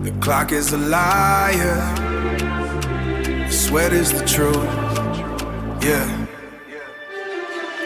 The clock is a liar, the sweat is the truth. Yeah.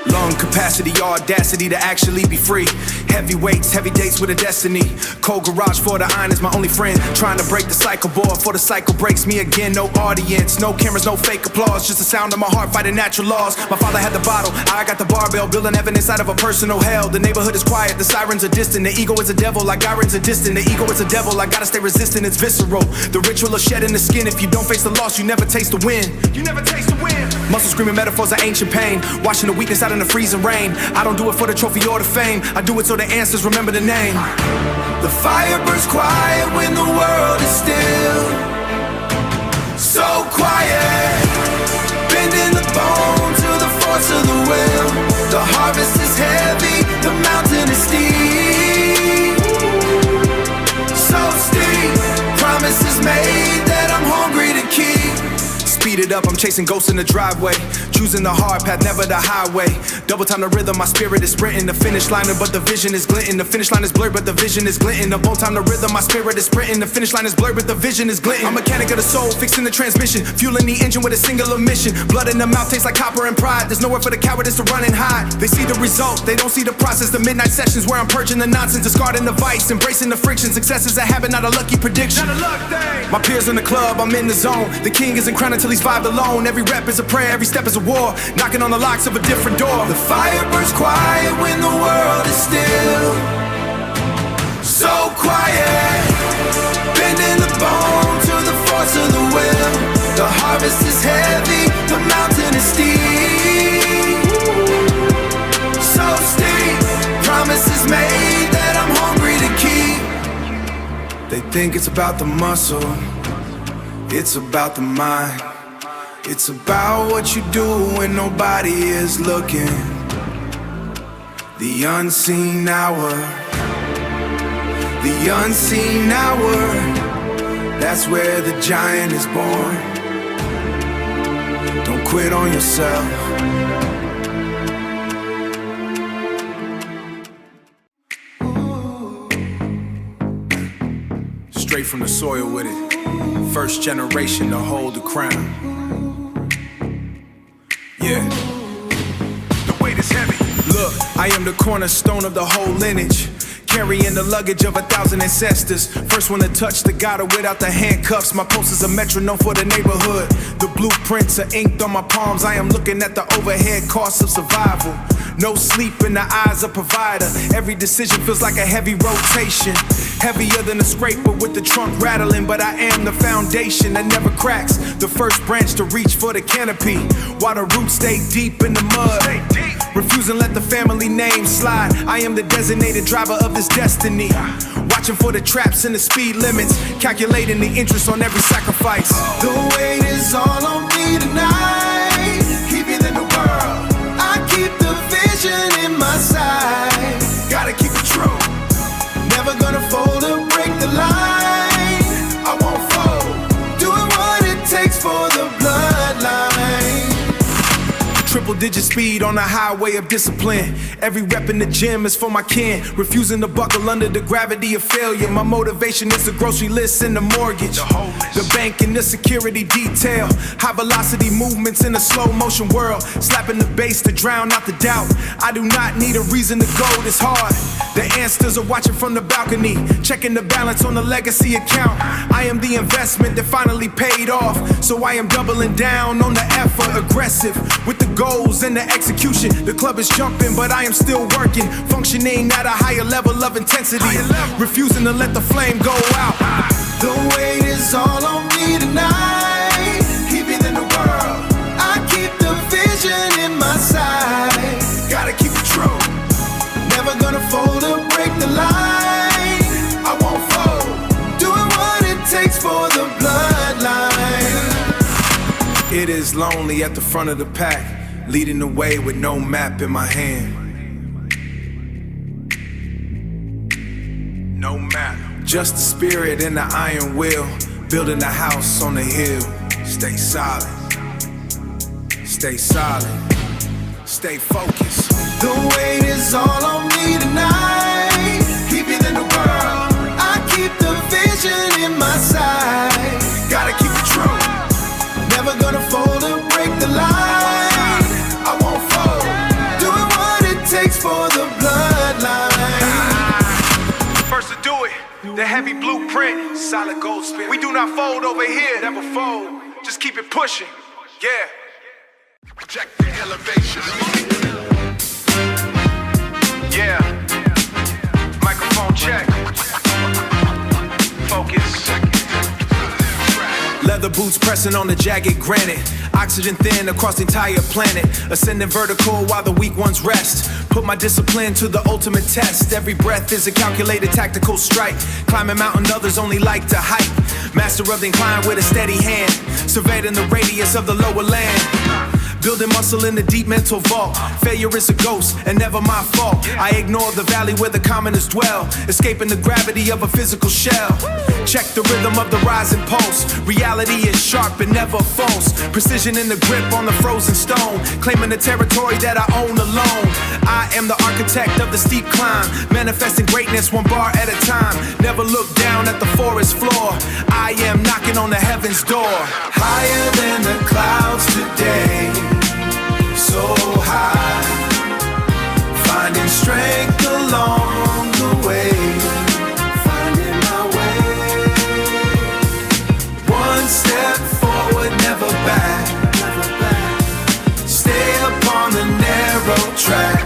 Lung capacity, audacity to actually be free. Heavy weights, heavy dates with a destiny. Cold garage for the iron is my only friend. Trying to break the cycle, boy, for the cycle breaks me again. No audience, no cameras, no fake applause. Just the sound of my heart fighting natural laws. My father had the bottle, I got the barbell. Building heaven inside of a personal hell. The neighborhood is quiet, the sirens are distant. The ego is a devil, like irons are distant. The ego is a devil, I gotta stay resistant, it's visceral. The ritual of shedding the skin. If you don't face the loss, you never taste the win. You never taste the win. Muscle screaming metaphors of ancient pain. Washing the weakness out in the freezing rain. I don't do it for the trophy or the fame. I do it so the answers remember the name. The fire burns quiet when the world is still. So quiet. Bending the bone to the force of the will. The harvest is heavy, the mountain is steep. So steep. Promises made that I'm hungry to keep. Speed it up, I'm chasing ghosts in the driveway. Choosing the hard path, never the highway. Double time the rhythm, my spirit is sprinting. The finish line, but the vision is glinting. The finish line is blurred, but the vision is glinting. The bone time the rhythm, my spirit is sprinting. The finish line is blurred, but the vision is glinting. I'm mechanic of the soul, fixing the transmission. Fueling the engine with a singular mission. Blood in the mouth tastes like copper and pride. There's nowhere for the cowardice to run and hide. They see the result, they don't see the process. The midnight sessions where I'm purging the nonsense. Discarding the vice, embracing the friction. Success is a habit, not a lucky prediction. Not a luck thing. My peers in the club, I'm in the zone. The king isn't crowned until he's vibed alone. Every rep is a prayer, every step is a war. Knocking on the locks of a different door. The fire burns quiet when the world is still. So quiet. Bending the bone to the force of the will. The harvest is heavy, the mountain is steep. So steep. Promises made that I'm hungry to keep. They think it's about the muscle, it's about the mind. It's about what you do when nobody is looking. The unseen hour. The unseen hour. That's where the giant is born. Don't quit on yourself. Straight from the soil with it. First generation to hold the crown. Yeah. The weight is heavy. Look, I am the cornerstone of the whole lineage. Carrying the luggage of 1,000 ancestors. First one to touch the gutter without the handcuffs. My post is a metronome for the neighborhood. The blueprints are inked on my palms. I am looking at the overhead costs of survival. No sleep in the eyes of provider. Every decision feels like a heavy rotation. Heavier than a scraper with the trunk rattling. But I am the foundation that never cracks. The first branch to reach for the canopy. While the roots stay deep in the mud. Refusing let the family name slide. I am the designated driver of this destiny. Watching for the traps and the speed limits. Calculating the interest on every sacrifice. The weight is all on me tonight. Keeping in the world. I keep the vision in my sight. Gotta keep it true. Never gonna fold or break the line. I won't fold. Doing what it takes for the bloodline. Triple digit speed on the highway of discipline. Every rep in the gym is for my kin. Refusing to buckle under the gravity of failure. My motivation is the grocery list and the mortgage. The bank and the security detail. High velocity movements in a slow motion world. Slapping the bass to drown out the doubt. I do not need a reason to go this hard. The answers are watching from the balcony. Checking the balance on the legacy account. I am the investment that finally paid off. So I am doubling down on the effort. Aggressive with the goals and the execution. The club is jumping, but I am still working. Functioning at a higher level of intensity. Refusing to let the flame go out. The weight is all on me tonight. Keeping in the world. I keep the vision in my sight. Gotta keep it true. Never gonna fold or break the line. I won't fold. Doing what it takes for the bloodline. It is lonely at the front of the pack. Leading the way with no map in my hand. No map. Just the spirit and the iron will. Building a house on the hill. Stay solid. Stay solid. Stay focused. The weight is all on me tonight. Keep it in the world. I keep the vision in my side. Gotta keep it true. Never gonna fold or break the line. I won't fold. Doing what it takes for the bloodline. First to do it, the heavy blueprint, solid gold spin. We do not fold over here, never fold. Just keep it pushing, yeah. Check the elevation. Yeah. Microphone check. Focus. Leather boots pressing on the jagged granite. Oxygen thin across the entire planet. Ascending vertical while the weak ones rest. Put my discipline to the ultimate test. Every breath is a calculated tactical strike. Climbing mountain others only like to hike. Master of the incline with a steady hand. Surveying the radius of the lower land. Building muscle in the deep mental vault. Failure is a ghost and never my fault. I ignore the valley where the commoners dwell. Escaping the gravity of a physical shell. Check the rhythm of the rising pulse. Reality is sharp and never false. Precision in the grip on the frozen stone. Claiming the territory that I own alone. I am the architect of the steep climb. Manifesting greatness one bar at a time. Never look down at the forest floor. I am knocking on the heaven's door. Higher than the clouds today. So high, finding strength along the way, finding my way. One step forward, never back. Stay upon the narrow track.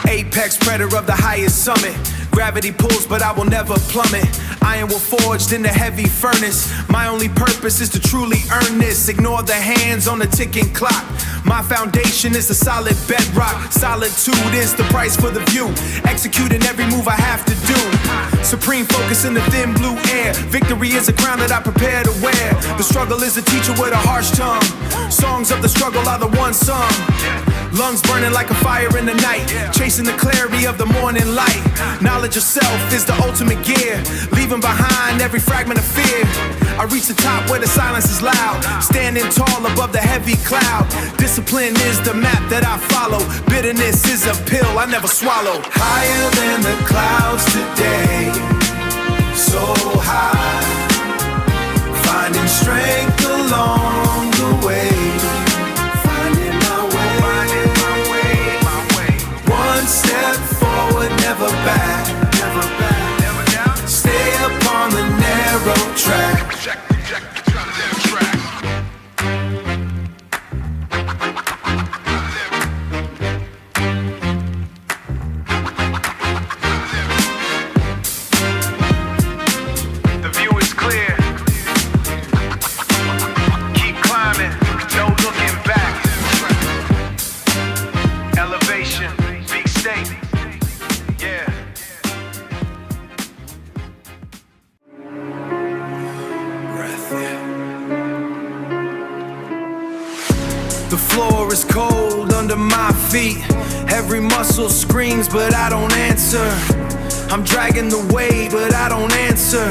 Apex predator of the highest summit. Gravity pulls, but I will never plummet. Iron will forged in the heavy furnace. My only purpose is to truly earn this. Ignore the hands on the ticking clock. My foundation is a solid bedrock. Solitude is the price for the view. Executing every move I have to do. Supreme focus in the thin blue air. Victory is a crown that I prepare to wear. The struggle is a teacher with a harsh tongue. Songs of the struggle are the ones sung. Lungs burning like a fire in the night. Chasing the clarity of the morning light. Knowledge of self is the ultimate gear. Leaving behind every fragment of fear. I reach the top where the silence is loud. Standing tall above the heavy cloud. Discipline is the map that I follow. Bitterness is a pill I never swallow. Higher than the clouds today. So high. Finding strength along the way. Finding my way. One step forward, never back. Stay upon the narrow track. The view is clear. Keep climbing, no looking back. Elevation, big state. Yeah. The floor is cold under my feet. Every muscle screams, but I don't answer. I'm dragging the weight, but I don't answer.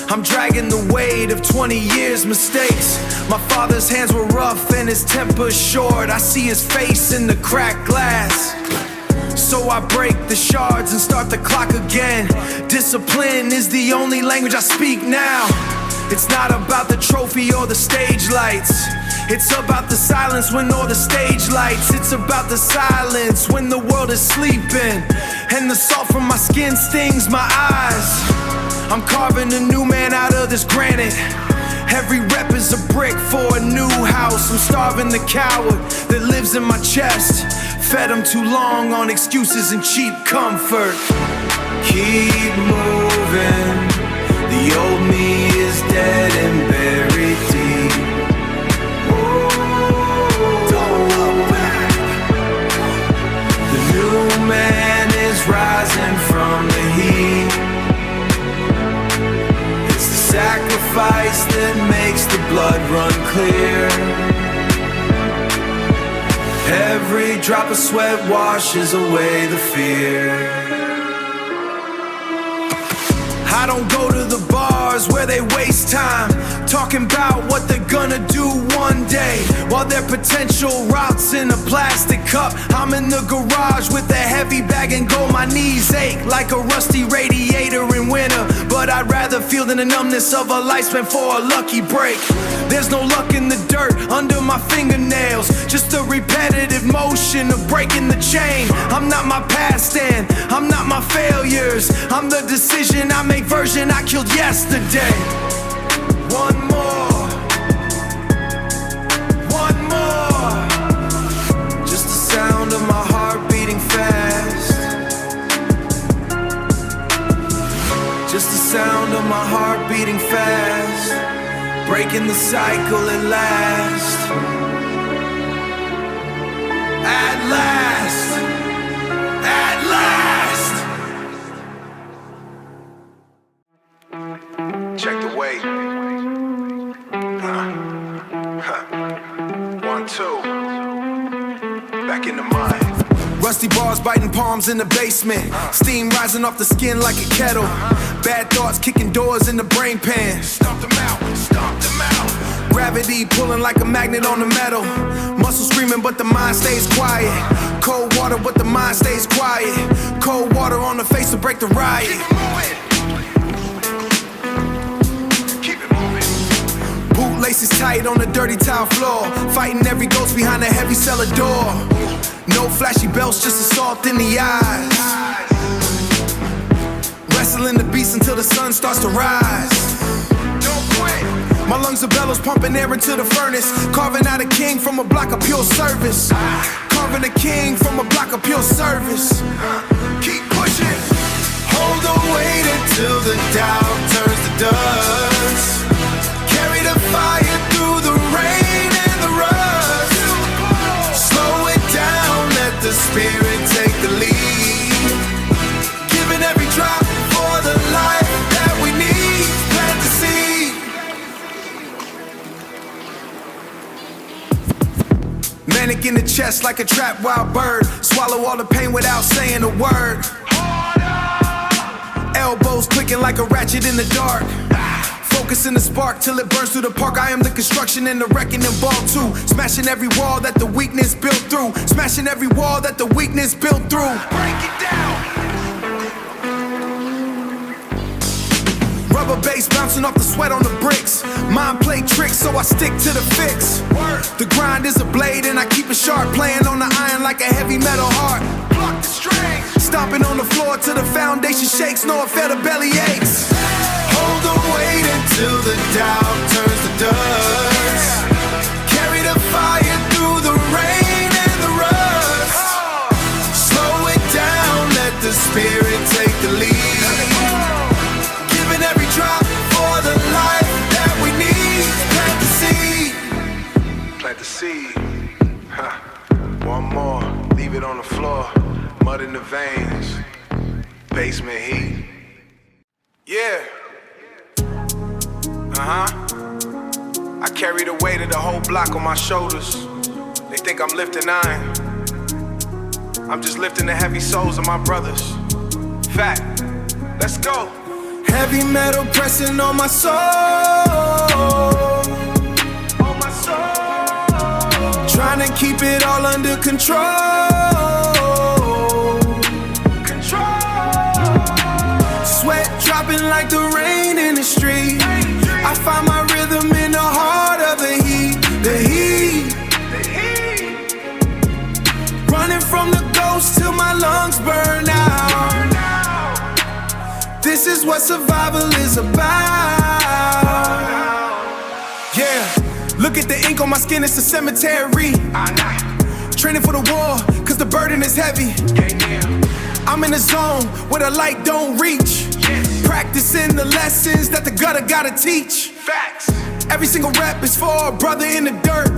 I'm dragging the weight of 20 years' mistakes. My father's hands were rough and his temper short. I see his face in the cracked glass. So I break the shards and start the clock again. Discipline is the only language I speak now. It's not about the trophy or the stage lights. It's about the silence when all the stage lights. It's about the silence when the world is sleeping. And the salt from my skin stings my eyes. I'm carving a new man out of this granite. Every rep is a brick for a new house. I'm starving the coward that lives in my chest. Fed him too long on excuses and cheap comfort. Keep moving. The old me is dead and buried deep. Don't look back. The new man is rising from the heat. It's the sacrifice that makes the blood run clear. Every drop of sweat washes away the fear. I don't go to the bars where they waste time talking about what they're gonna do one day, while their potential rots in a plastic cup. I'm in the garage with a heavy bag and go. My knees ache like a rusty radiator in winter, but I'd feel than the numbness of a life spent for a lucky break. There's no luck in the dirt under my fingernails, just a repetitive motion of breaking the chain. I'm not my past and I'm not my failures. I'm the decision I make version I killed yesterday. One more, one more. Just the sound of my heart beating fast. Just the sound of my heart beating fast. Breaking the cycle at last. At last. At last. Check the weight. 1, 2. Back in the mind. Rusty bars biting palms in the basement. Steam rising off the skin like a kettle. Bad thoughts kicking doors in the brain pan. Stomp them out, stomp them out. Gravity pulling like a magnet on the metal. Muscle screaming but the mind stays quiet. Cold water but the mind stays quiet. Cold water on the face to break the riot. Keep it moving. Bootlaces tight on the dirty tile floor. Fighting every ghost behind a heavy cellar door. No flashy belts, just assault in the eyes. Wrestling the beast until the sun starts to rise. Don't quit. My lungs are bellows pumping air into the furnace. Carving out a king from a block of pure service. Carving a king from a block of pure service. Keep pushing. Hold the weight until the doubt turns to dust. Carry the fire through the rain and the rust. Slow it down, let the spirit take the lead. Giving every drop for the life that we need. Plant the seed. Manic in the chest like a trapped wild bird. Swallow all the pain without saying a word. Elbows clicking like a ratchet in the dark. Focusing the spark till it burns through the park. I am the construction and the wrecking and ball too. Smashing every wall that the weakness built through. Smashing every wall that the weakness built through. Break it down. Rubber bass bouncing off the sweat on the bricks. Mind play tricks so I stick to the fix. The grind is a blade and I keep it sharp. Playing on the iron like a heavy metal heart. Block the string. Stomping on the floor till the foundation shakes. No affair the belly aches. Hold the weight until the doubt turns to dust. Carry the fire through the rain and the rust. Slow it down, let the spirit take the lead. Giving every drop for the life that we need. Plant the seed. Plant the seed. One more, leave it on the floor. Mud in the veins. Basement heat. Yeah. I carry the weight of the whole block on my shoulders. They think I'm lifting iron. I'm just lifting the heavy souls of my brothers. Fact, let's go. Heavy metal pressing on my soul. On my soul. Trying to keep it all under control. Sweat dropping like the rain in the street. I find my rhythm in the heart of the heat. The heat. Running from the ghost till my lungs burn out. This is what survival is about. Yeah, look at the ink on my skin, it's a cemetery. Training for the war, cause the burden is heavy. I'm in a zone where the light don't reach. Practicing the lessons that the gutter gotta teach. Facts. Every single rep is for a brother in the dirt.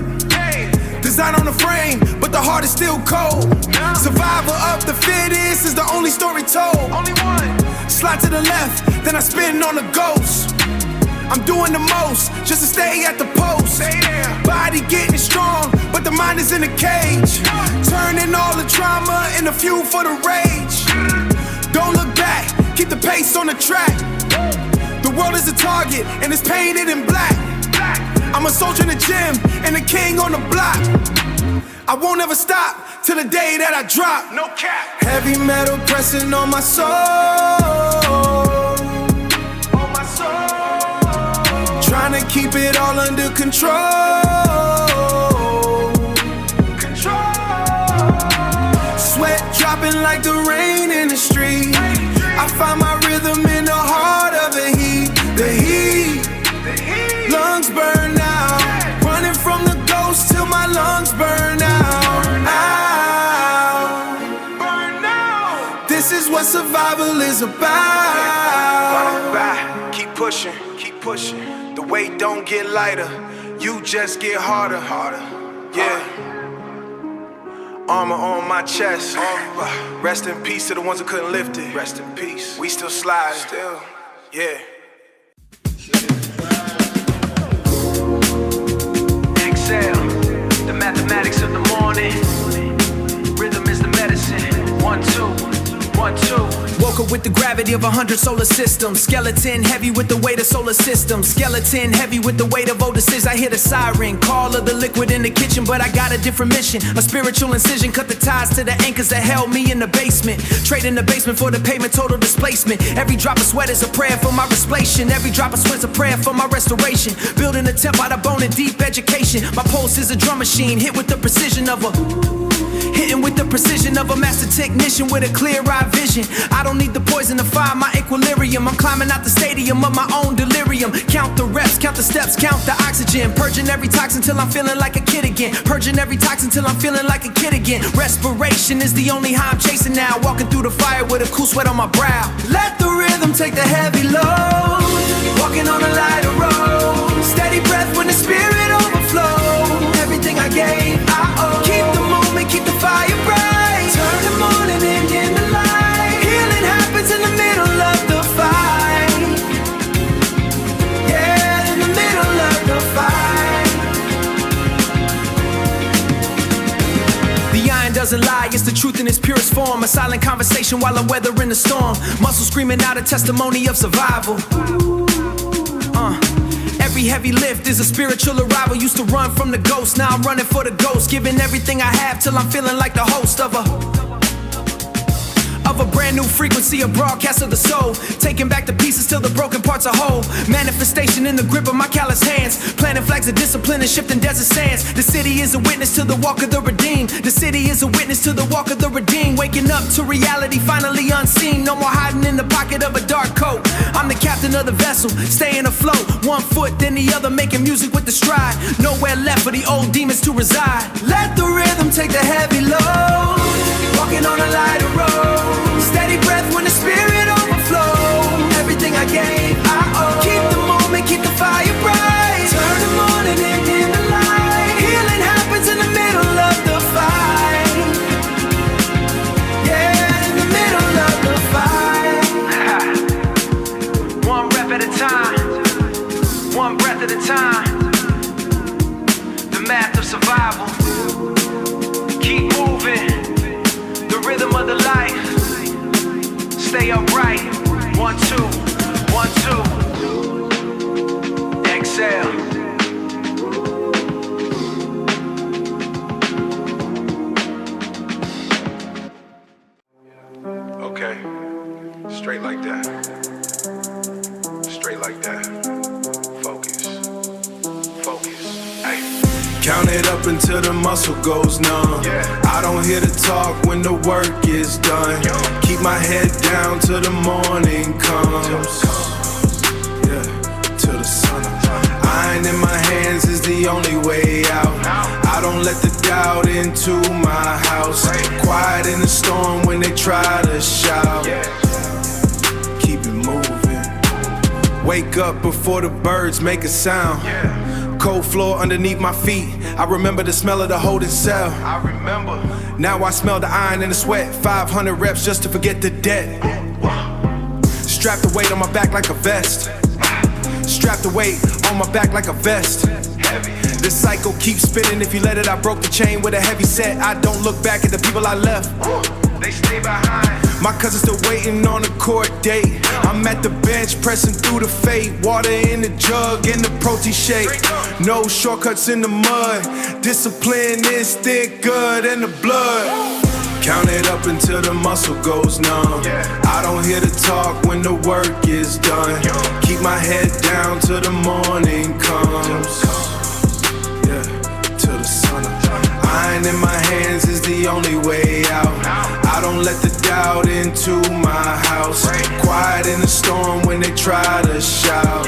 Design on the frame, but the heart is still cold. Survival of the fittest is the only story told. Only one. Slide to the left, then I spin on the ghost. I'm doing the most just to stay at the post. Body getting strong, but the mind is in a cage. Turning all the trauma into fuel for the rage. Don't look back, keep the pace on the track. The world is a target and it's painted in black. I'm a soldier in the gym and a king on the block. I won't ever stop till the day that I drop. No cap. Heavy metal pressing on my soul. On my soul. keep it all under control. Sweat dropping like the rain in the street. I find my rhythm in the heart of the heat. The heat, lungs burn out. Running from the ghost till my lungs burn out. This is what survival is about. Keep pushing, keep pushing. The weight don't get lighter, you just get harder. Yeah. Armor on my chest. Rest in peace to the ones who couldn't lift it. Rest in peace. We still slide. Still. Yeah. Exhale. The mathematics of the morning. Rhythm is the medicine. 1, 2. 1, 2. Woke up with the gravity of 100 solar systems. Skeleton heavy with the weight of solar systems. Skeleton heavy with the weight of old decisions. I hear the siren call of the liquid in the kitchen, but I got a different mission. A spiritual incision cut the ties to the anchors that held me in the basement. Trading the basement for the pavement, total displacement. Every drop of sweat is a prayer for my respiration. Every drop of sweat's a prayer for my restoration. Building a temple out of bone and deep education. My pulse is a drum machine, hit with the precision of a master technician with a clear-eyed vision. I don't need the poison to find my equilibrium. I'm climbing out the stadium of my own delirium. Count the reps, count the steps, count the oxygen. Purging every toxin till I'm feeling like a kid again. Purging every toxin till I'm feeling like a kid again. Respiration is the only high I'm chasing now. Walking through the fire with a cool sweat on my brow. Let the rhythm take the heavy load. Walking on a lighter road. Steady breath when the spirit overflows. Everything I gave, I owe. Keep the moment, keep the fire bright. Turn the morning into the light. Healing happens in the middle of the fight. Yeah, in the middle of the fight. The iron doesn't lie, it's the truth in its purest form. A silent conversation while I'm weathering the storm. Muscle screaming out a testimony of survival. Every heavy lift is a spiritual arrival. Used to run from the ghost, now I'm running for the ghost. Giving everything I have till I'm feeling like the host of a brand new frequency, a broadcast of the soul. Taking back the pieces till the broken parts are whole. Manifestation in the grip of my callous hands. Planting flags of discipline and shifting desert sands. The city is a witness to the walk of the redeemed. The city is a witness to the walk of the redeemed. Waking up to reality finally unseen. No more hiding in the pocket of a dark coat. I'm the captain of the vessel, staying afloat. One foot then the other, making music with the stride. Nowhere left for the old demons to reside. Let the rhythm take the heavy load. Walking on a lighter road. Steady breath when the spirit overflows. Everything I gave, I owe. Keep the moment, keep the fire bright. Turn the morning into the light. Healing happens in the middle of the fight. Yeah, in the middle of the fight. One rep at a time. One breath at a time. The math of survival. Keep moving. The rhythm of the life. Stay upright. 1, 2, 1, 2. Exhale. Okay. Straight like that. Straight like that. Focus. Focus. Hey. Count it up until the muscle goes numb. I don't hear the talk when the work is done. Keep my head down till the morning comes. Yeah, till the sun. Iron in my hands is the only way out. I don't let the doubt into my house. Quiet in the storm when they try to shout. Keep it moving. Wake up before the birds make a sound. Cold floor underneath my feet. I remember the smell of the holding cell. I remember. Now I smell the iron and the sweat. 500 reps just to forget the debt. Strap the weight on my back like a vest. Strap the weight on my back like a vest. The cycle keeps spinning. If you let it, I broke the chain with a heavy set. I don't look back at the people I left. They stay behind. My cousin's still waiting on a court date. I'm at the bench pressing through the fate. Water in the jug and the protein shake. No shortcuts in the mud. Discipline is thicker than the blood. Count it up until the muscle goes numb. I don't hear the talk when the work is done. Keep my head down till the morning comes. Yeah, till the sun up. Iron in my hands is the only way out. I don't let the doubt into my house. Quiet in the storm when they try to shout.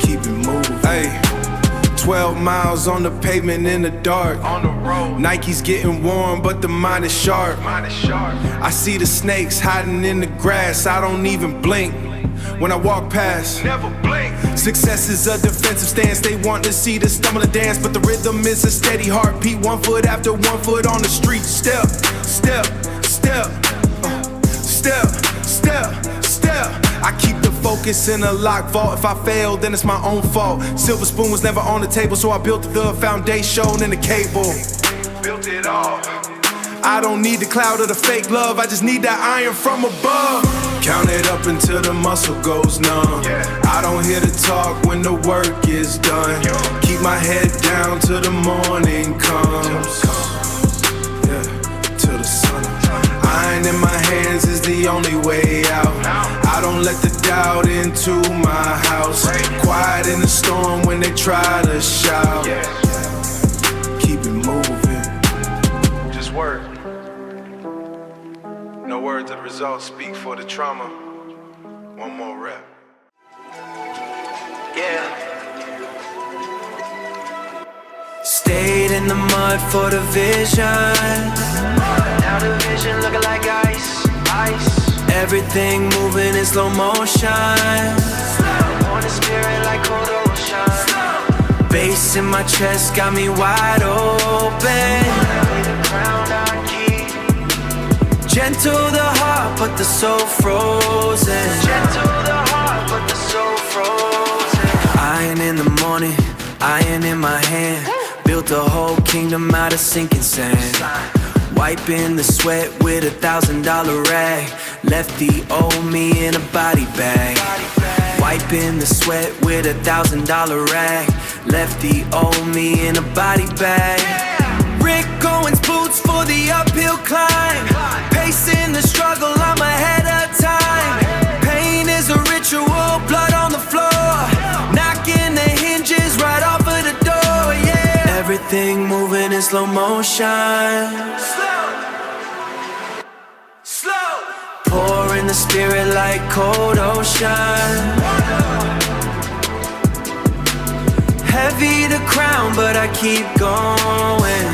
Keep it moving. Hey. 12 miles on the pavement in the dark. On the road. Nike's getting warm, but the mind is sharp. I see the snakes hiding in the grass. I don't even blink when I walk past. Never blink. Success is a defensive stance. They want to see the stumbling dance, but the rhythm is a steady heartbeat. 1 foot after 1 foot on the street. Step, step, step, step, step, step. I keep the focus in a locked vault. If I fail, then it's my own fault. Silver spoon was never on the table, so I built the foundation and the cable. Built it all. I don't need the cloud or the fake love, I just need that iron from above. Count it up until the muscle goes numb. I don't hear the talk when the work is done. Keep my head down till the morning comes. Yeah, till the sun up. Iron in my hands is the only way out. I don't let the doubt into my house. Quiet in the storm when they try to shout. Keep it moving. Just work. No words of results speak for the trauma. One more rep. Yeah. Stayed in the mud for the vision. Now the vision looking like ice, ice. Everything moving in slow motion. On the spirit like cold ocean. Bass in my chest got me wide open. The ground I keep. Gentle the heart, but the soul frozen. Gentle the heart, but the soul frozen. Iron in the morning, iron in my hand. Built a whole kingdom out of sinking sand. Wiping the sweat with $1,000 rag. Left the old me in a body bag. Wiping the sweat with $1,000 rag. Left the old me in a body bag. Rick Owens boots for the uphill climb. Pacing the struggle, I'm ahead of time. Pain is a ritual, blood on the floor. Knocking the hinges right off of the door, yeah. Everything moving in slow motion. Pour in the spirit like cold ocean. Heavy the crown, but I keep going.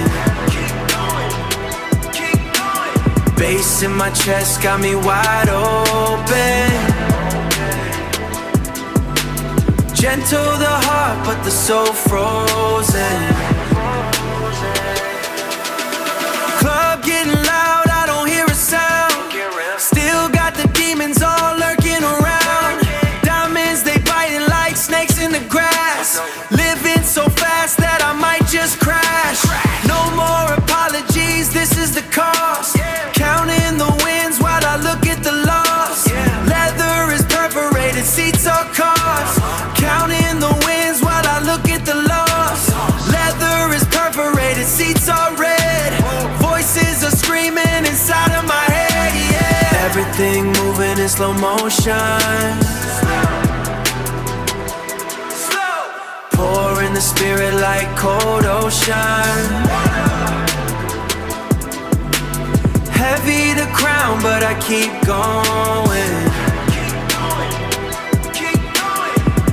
Bass in my chest got me wide open. Gentle the heart, but the soul frozen. Club getting loud, I don't hear a sound. Still got the demons all lurking around. Diamonds, they biting like snakes in the grass. Living so fast that I might just crash. No more apologies, this is the cost. Counting the wins while I look at the loss. Leather is perforated, seats are cars. Counting the wins while I look at the loss. Leather is perforated, seats are red. Voices are screaming inside of my head, yeah. Everything moving in slow motion. Pour in the spirit like cold ocean. Heavy the crown, but I keep going.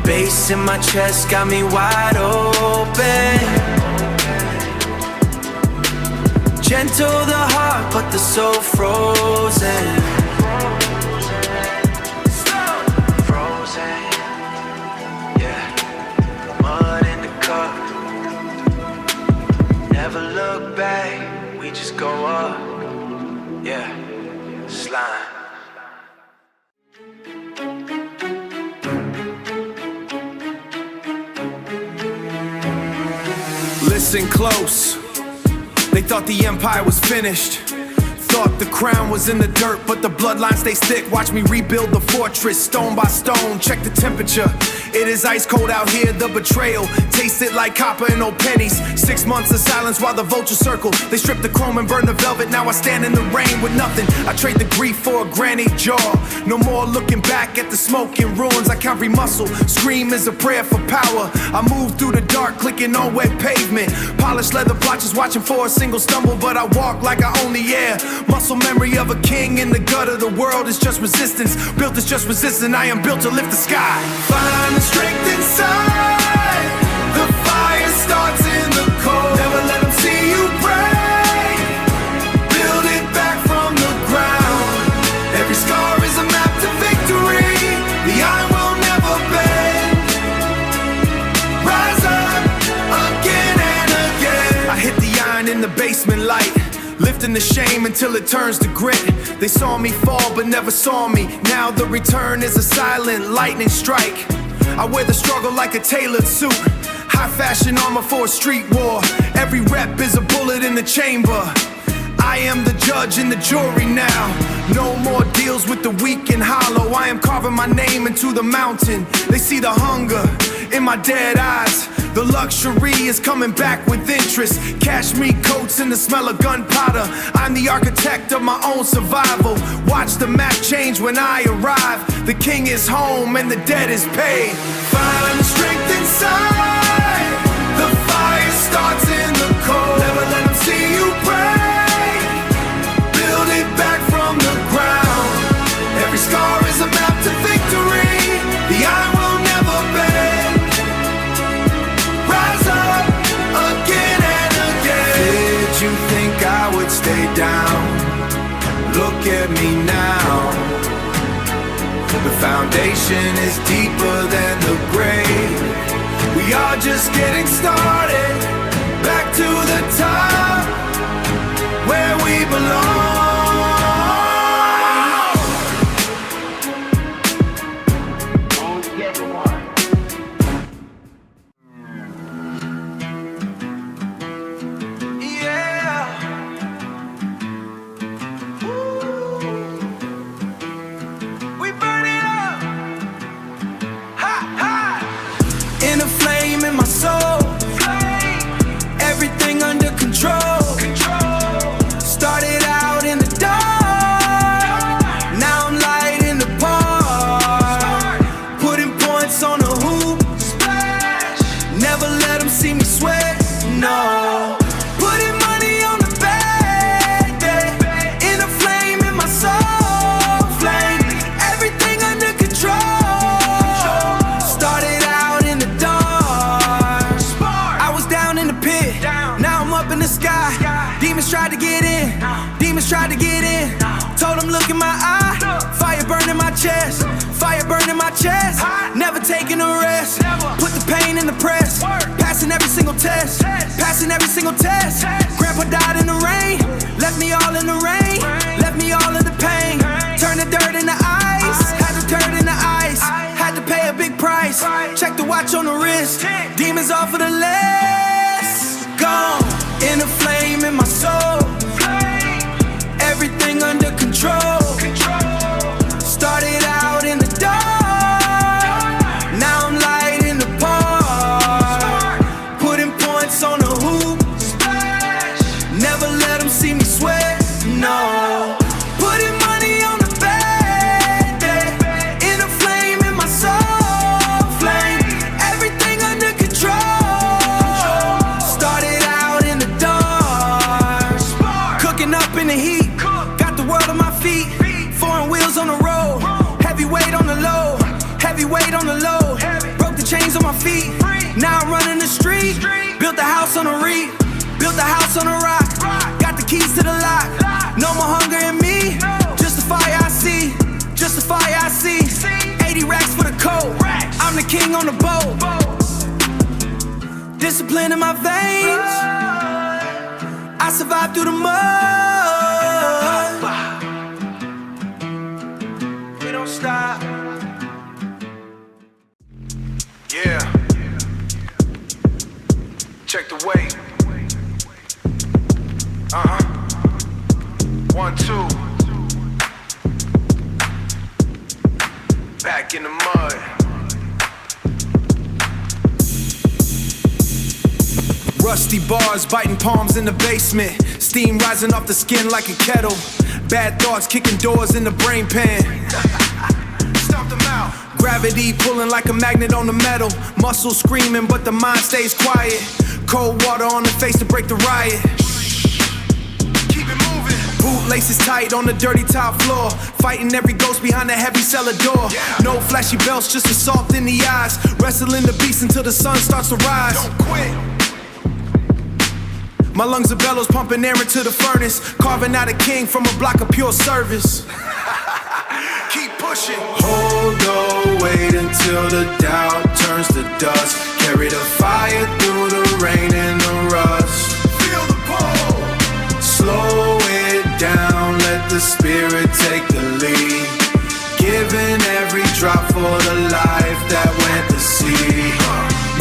Bass in my chest got me wide open. Gentle the heart, but the soul frozen. Frozen, yeah. Mud in the cup. Never look back, we just go up. Yeah, slime. Listen close. They thought the empire was finished. Thought the crown was in the dirt, but the bloodline stays thick. Watch me rebuild the fortress, stone by stone. Check the temperature, it is ice cold out here. The betrayal, taste it like copper and old pennies. 6 months of silence while the vultures circle. They strip the chrome and burn the velvet. Now I stand in the rain with nothing. I trade the grief for a granny jaw. No more looking back at the smoking ruins. I count every muscle, scream is a prayer for power. I move through the dark, clicking on wet pavement. Polished leather blotches, watching for a single stumble, but I walk like I own the air. Muscle memory of a king in the gutter. The world is just resistance, built is just resistance. I am built to lift the sky. Find the strength inside. The fire starts in the cold. Never let them see you break. Build it back from the ground. Every scar is a map to victory. The iron will never bend. Rise up again and again. I hit the iron in the basement light, lifting the shame until it turns to grit. They saw me fall but never saw me. Now the return is a silent lightning strike. I wear the struggle like a tailored suit. High fashion armor for a street war. Every rep is a bullet in the chamber. I am the judge and the jury now. No more deals with the weak and hollow. I am carving my name into the mountain. They see the hunger in my dead eyes. The luxury is coming back with interest. Cashmere coats and the smell of gunpowder. I'm the architect of my own survival. Watch the map change when I arrive. The king is home and the debt is paid. Find the strength inside. The fire starts in the cold. Never let them see you break. Build it back from the ground. Every scar is a map to victory. The iron will never bend. Rise up again and again. Did you think I would stay down? Look at me now. The foundation is deeper than the grave. We are just getting started. Back to the top, where we belong. Everything under control. Started out in the dark, now I'm light in the park. Putting points on the hoop, never let them see me sweat, no. Putting money on the bed, in a flame in my soul, flame. Everything under control. Started out in the dark, I was down in the pit, now I'm up in the sky. Demons tried to get in, demons tried to get in. Told them look in my eye, fire burning my chest, fire burning my chest. Never taking a rest, put the pain in the press. Passing every single test, passing every single test. Grandpa died in the rain, left me all in the rain, left me all in the pain. Turn the dirt into ice, had to turn into ice. Had to pay a big price, check the watch on the wrist. Demons off of the list, gone. In a flame in my soul, everything under control. Started out in the dark, now I'm light in the park. Putting points on the hoop, never let them see me sweat, no. Putting money on the bed, in a flame in my soul, flame. Everything under control. Started out in the dark, cooking up in the heat. Got the world on my feet, foreign wheels on the road. Heavy weight on the low, heavy weight on the low. Broke the chains on my feet, now I'm running the street. Built the house on a reef, built the house on a rock. Got the keys to the lock, no more hunger in me. Just the fire I see, just the fire I see. 80 racks for the coat, I'm the king on the boat. Discipline in my veins, I survived through the mud. We don't stop. Yeah. Check the weight. 1, 2. Back in the mud. Rusty bars biting palms in the basement. Steam rising off the skin like a kettle. Bad thoughts kicking doors in the brain pan. Stomp them out. Gravity pulling like a magnet on the metal. Muscles screaming but the mind stays quiet. Cold water on the face to break the riot. Keep it moving. Bootlaces tight on the dirty tile floor. Fighting every ghost behind the heavy cellar door. No flashy belts, just assault in the eyes. Wrestling the beast until the sun starts to rise. Don't quit. My lungs are bellows pumping air into the furnace. Carving out a king from a block of pure service. Keep pushing. Hold on, wait until the doubt turns to dust. Carry the fire through the rain and the rust. Feel the pull. Slow it down, let the spirit take the lead. Giving every drop for the life that went to sea.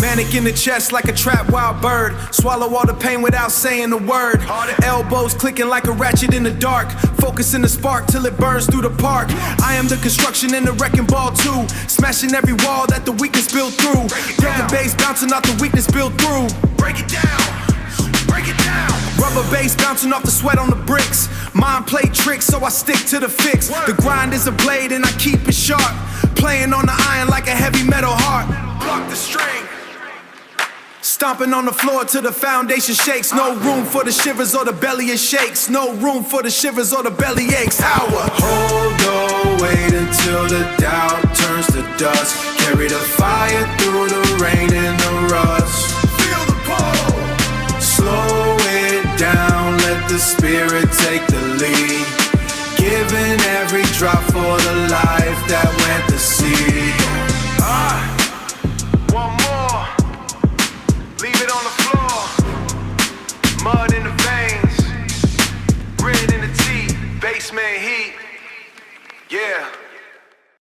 Manic in the chest like a trapped wild bird. Swallow all the pain without saying a word. Elbows clicking like a ratchet in the dark. Focusing the spark till it burns through the park. I am the construction and the wrecking ball too. Smashing every wall that the weakness built through. Rubber bass bouncing off the weakness built through. Break it down. Break it down. Rubber bass bouncing off the sweat on the bricks. Mind play tricks so I stick to the fix. The grind is a blade and I keep it sharp. Playing on the iron like a heavy metal heart. Block the string. Stomping on the floor till the foundation shakes. No room for the shivers or the belly it shakes. No room for the shivers or the belly aches. Hour. Hold on, wait until the doubt turns to dust. Carry the fire through the rain and the rust. Feel the pull. Slow it down, let the spirit take the lead. Giving every drop for the life that